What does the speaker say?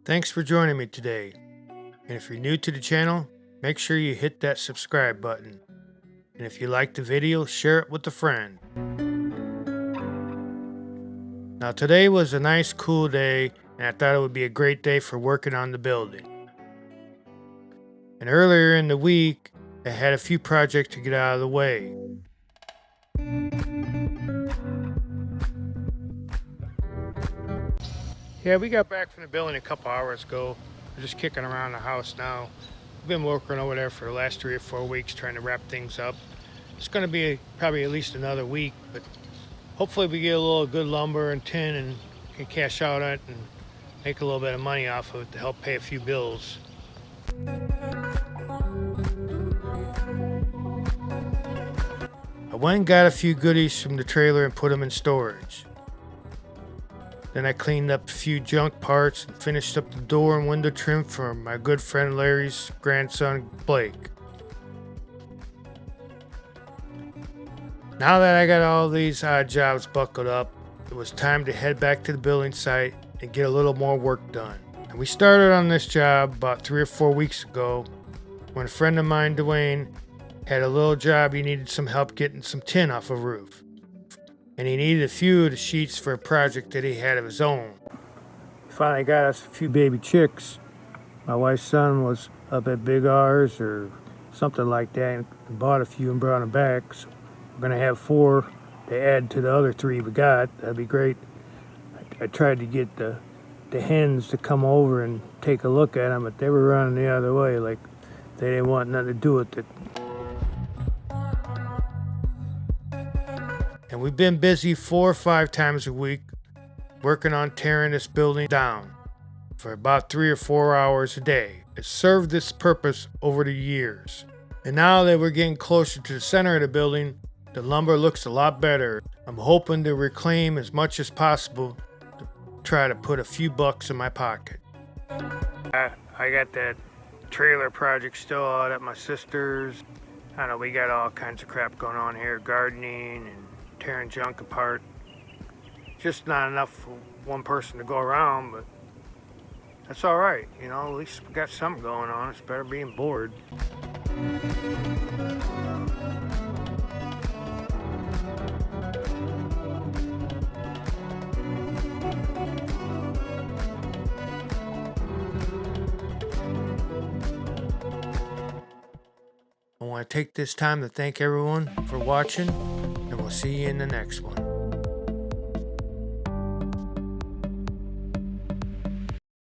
Thanks for joining me today. And if you're new to the channel, make sure you hit that subscribe button. And if you liked the video, share it with a friend. Now today was a nice cool day, and I thought it would be a great day for working on the building. And earlier in the week, I had a few projects to get out of the way. Yeah, we got back from the building a couple hours ago. We're just kicking around the house now. We've been working over there for the last 3 or 4 weeks trying to wrap things up. It's going to be probably at least another week, but hopefully we get a little good lumber and tin and can cash out on it and make a little bit of money off of it to help pay a few bills. I went and got a few goodies from the trailer and put them in storage. Then I cleaned up a few junk parts and finished up the door and window trim for my good friend Larry's grandson, Blake. Now that I got all these odd jobs buckled up, it was time to head back to the building site and get a little more work done. And we started on this job about 3 or 4 weeks ago when a friend of mine, Dwayne, had a little job he needed some help getting some tin off a roof. And he needed a few of the sheets for a project that he had of his own. He finally got us a few baby chicks. My wife's son was up at Big R's or something like that and bought a few and brought them back. So we're gonna have 4 to add to the other 3 we got. That'd be great. I tried to get the hens to come over and take a look at them, but they were running the other way, like they didn't want nothing to do with it. And we've been busy 4 or 5 times a week working on tearing this building down for about 3 or 4 hours a day. It served this purpose over the years. And now that we're getting closer to the center of the building, the lumber looks a lot better. I'm hoping to reclaim as much as possible to try to put a few bucks in my pocket. I got that trailer project still out at my sister's. I know we got all kinds of crap going on here, gardening and tearing junk apart. Just not enough for one person to go around, but that's all right. You know, at least we got something going on. It's better being bored. I want to take this time to thank everyone for watching, and we'll see you in the next one.